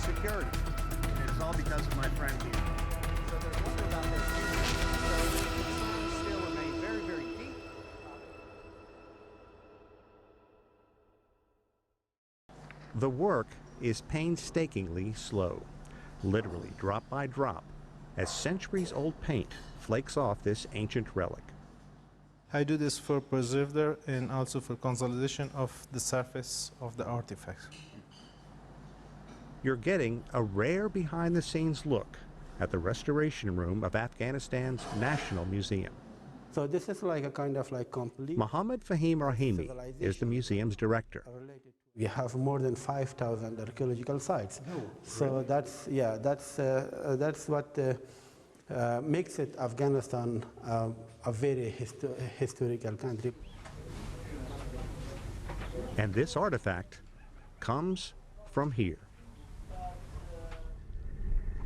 security. And it's all because of my friend here. So there's wonder about their future. So the signs still remain very, very deep. The work is painstakingly slow, literally drop by drop, as centuries-old paint flakes off this ancient relic. I do this for preservation and also for consolidation of the surface of the artifact. You're getting a rare behind-the-scenes look at the restoration room of Afghanistan's National Museum. So this is like a kind of like complete... Mohammed Fahim Rahimi is the museum's director. We have more than 5,000 archaeological sites. Oh, so really? that's what makes it Afghanistan a very historical country. And this artifact comes from here.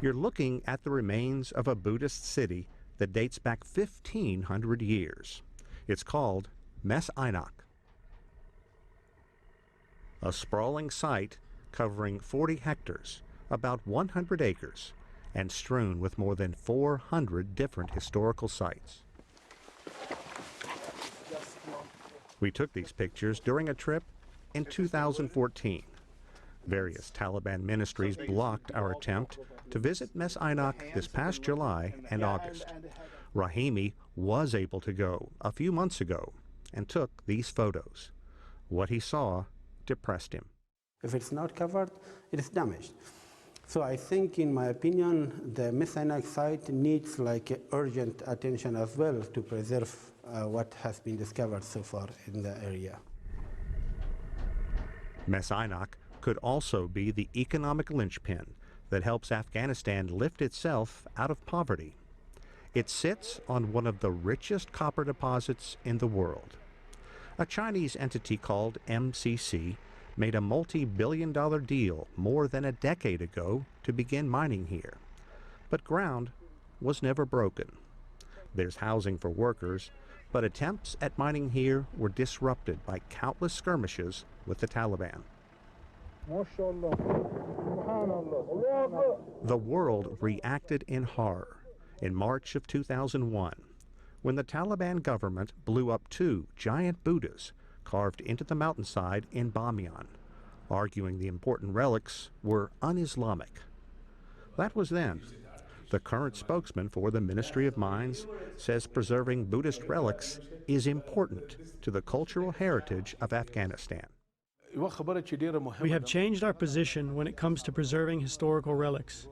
You're looking at the remains of a Buddhist city that dates back 1,500 years. It's called Mes Aynak, a sprawling site covering 40 hectares, about 100 acres, and strewn with more than 400 different historical sites. We took these pictures during a trip in 2014. Various Taliban ministries blocked our attempt to visit Mes Aynak this past July and August. Rahimi was able to go a few months ago and took these photos. What he saw depressed him. If it's not covered, it is damaged. So I think, in my opinion, the Mes Aynak site needs like urgent attention as well to preserve what has been discovered so far in the area. Mes Aynak could also be the economic linchpin that helps Afghanistan lift itself out of poverty. It sits on one of the richest copper deposits in the world. A Chinese entity called MCC made a multi-billion-dollar deal more than a decade ago to begin mining here. But ground was never broken. There's housing for workers, but attempts at mining here were disrupted by countless skirmishes with the Taliban. The world reacted in horror in March of 2001 when the Taliban government blew up 2 giant Buddhas carved into the mountainside in Bamiyan, arguing the important relics were un-Islamic. That was then. The current spokesman for the Ministry of Mines says preserving Buddhist relics is important to the cultural heritage of Afghanistan. We have changed our position when it comes to preserving historical relics.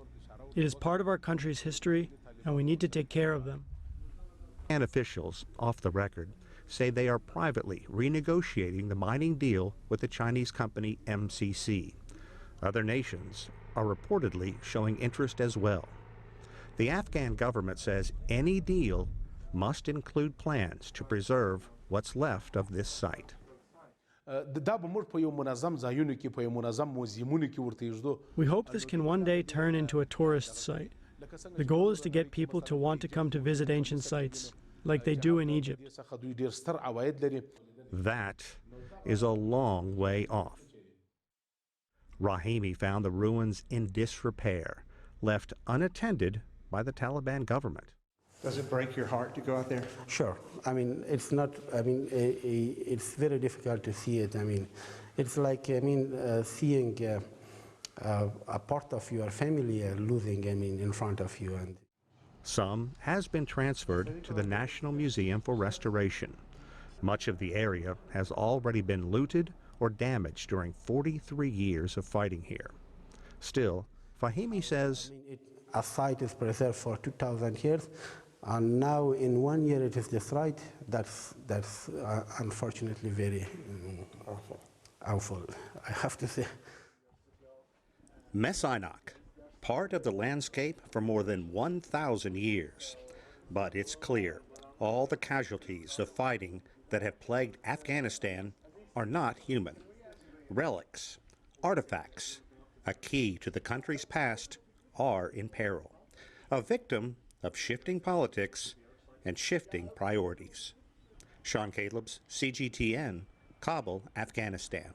It is part of our country's history, and we need to take care of them. And officials, off the record, say they are privately renegotiating the mining deal with the Chinese company MCC. Other nations are reportedly showing interest as well. The Afghan government says any deal must include plans to preserve what's left of this site. We hope this can one day turn into a tourist site. The goal is to get people to want to come to visit ancient sites, like they do in Egypt. That is a long way off. Rahimi found the ruins in disrepair, left unattended by the Taliban government. Does it break your heart to go out there? Sure. I mean, it's not, I mean, it's very difficult to see it. I mean, it's like, I mean, seeing a part of your family losing, I mean, in front of you. And some has been transferred to the National Museum for restoration. Much of the area has already been looted or damaged during 43 years of fighting here. Still, Fahimi says, a site is preserved for 2,000 years, and now in 1 year it is destroyed. That's unfortunately very awful, I have to say. Mes Aynak, part of the landscape for more than 1,000 years. But it's clear all the casualties of fighting that have plagued Afghanistan are not human. Relics, artifacts, a key to the country's past, are in peril, a victim of shifting politics and shifting priorities. Sean Callebs, CGTN, Kabul, Afghanistan.